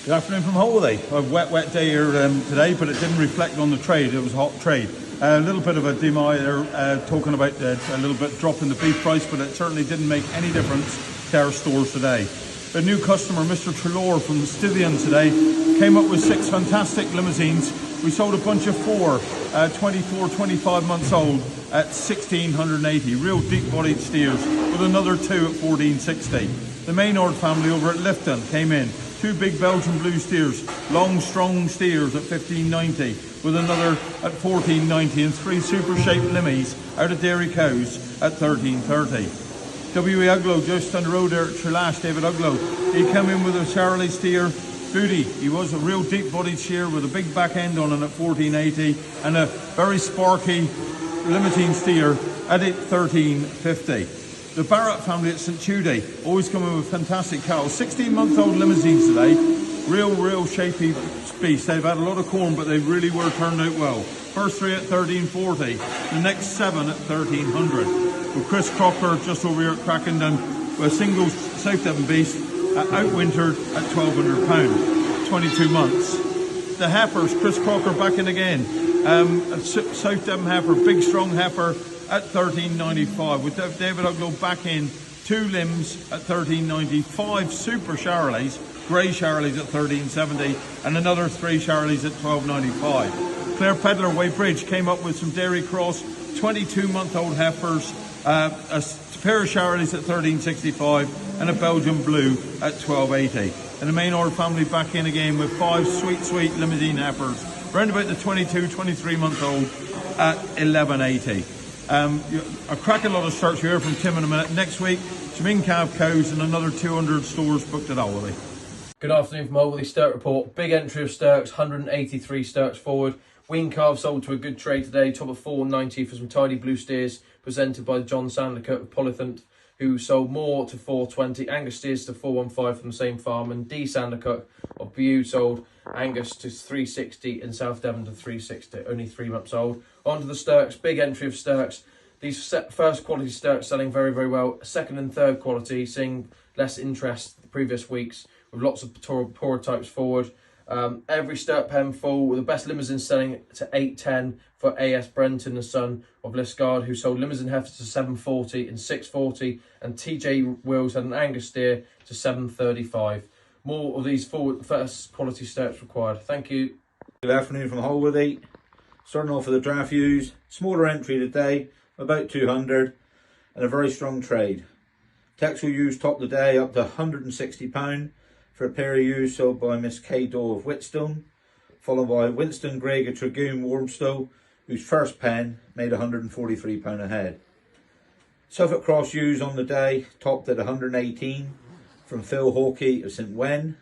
Good afternoon from Hallworthy. A wet day here today, but it didn't reflect on the trade. It was a hot trade. A little bit of a DMI there, talking about a little bit drop in the beef price, but it certainly didn't make any difference to our stores today. A new customer, Mr. Trelaw from Scythian today, came up with 6 fantastic limousines. We sold a bunch of 24, 25 months old at 1,680. Real deep-bodied steers, with another 2 at 1,460. The Maynard family over at Lifton came in. 2 big Belgian blue steers, long, strong steers at 1,590, with another at 1,490, and 3 super shaped limmies out of Dairy Cows at 1,330. W.E. Uglow, just on the road there at Trelash, David Uglow, he came in with a Charolais steer, Booty. He was a real deep bodied steer with a big back end on it at 1,480, and a very sparky limousine steer at 1,350. The Barrett family at St Tudy always come in with fantastic cattle. 16-month-old limousines today. Real shapy beasts. They've had a lot of corn, but they really were turned out well. First 3 at 1,340. The next 7 at 1,300. With Chris Crocker just over here at Crackendon, with a single South Devon beast outwintered at £1,200. 22 months. The heifers, Chris Crocker back in again. South Devon heifer, big strong heifer, at 1,395, with David Uglow back in, 2 limbs at 1,395, super Charolais, grey Charolais at 1,370, and another 3 Charolais at 1,295. Claire Pedler, Weybridge, came up with some Dairy Cross, 22-month-old heifers, a pair of Charolais at 1,365, and a Belgian Blue at 1,280. And the Maynard family back in again with 5 sweet limousine heifers, round about the 22, 23-month-old at 1,180. A cracking lot of starts here from Tim in a minute. Next week, some in-calf cows and another 200 stores booked at Hallworthy. Good afternoon from Hallworthy Stirk Report. Big entry of Stirks, 183 Stirks forward. Wean calves sold to a good trade today, top of 490 for some tidy blue steers, presented by John Sandicote of Polythant, who sold more to 420. Angus steers to 415 from the same farm, and D Sandicote of Bude sold Angus to 360 and South Devon to 360, only 3 months old. On to the Stirks, big entry of Stirks. These first quality Stirks selling very well. Second and third quality seeing less interest the previous weeks, with lots of poorer types forward. Every Stirk pen full, with the best limousine selling to 810 for A.S. Brenton, the son of Liscard, who sold limousine heifers to 740 and 640, and T.J. Wills had an Angus steer to 735. More of these first quality Stirks required. Thank you. Good afternoon from Hallworthy. Starting off with the draft ewes, smaller entry today, about 200, and a very strong trade. Texel ewes topped the day up to £160 for a pair of ewes sold by Miss Kay Daw of Whitstone, followed by Winston Grigg of Dragoon Wormstow, whose first pen made £143 a head. Suffolk Cross ewes on the day topped at 118 from Phil Hawkey of St Wen.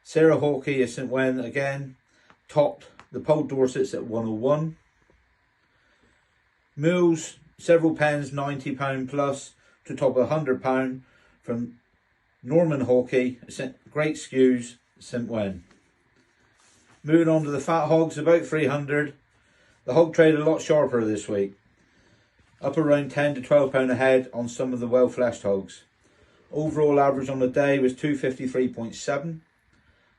Sarah Hawkey of St Wen again topped the Poll Dorsets at 101. Mules, several pens, £90 plus to top of £100 from Norman Hawkey, Great Skews, St Wen. Moving on to the fat hogs, about 300. The hog trade a lot sharper this week, up around £10 to £12 a head on some of the well-fleshed hogs. Overall average on the day was 253.7.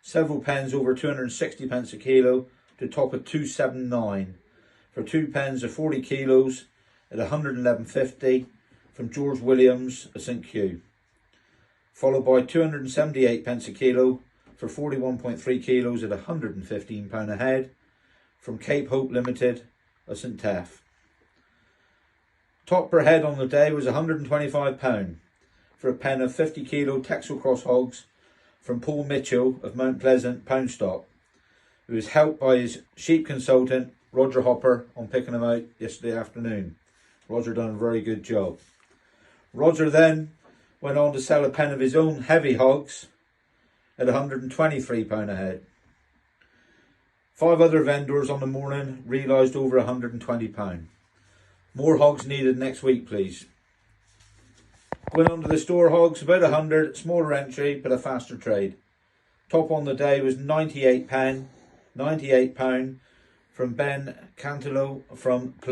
Several pens over 260 pence a kilo to top of 279 for 2 pens of 40 kilos at 111.50 from George Williams of St Q, followed by 278 pence a kilo for 41.3 kilos at £115 a head from Cape Hope Limited of St Teph. Top per head on the day was £125 for a pen of 50 kilo Texel Cross hogs from Paul Mitchell of Mount Pleasant Pound Stock, who was helped by his sheep consultant Roger Hopper on picking them out yesterday afternoon. Roger done a very good job. Roger then went on to sell a pen of his own heavy hogs at £123 a head. 5 other vendors on the morning realised over £120. More hogs needed next week, please. Going on to the store hogs, about 100, smaller entry but a faster trade. Top on the day was £98 from Ben Cantelo from Plymouth.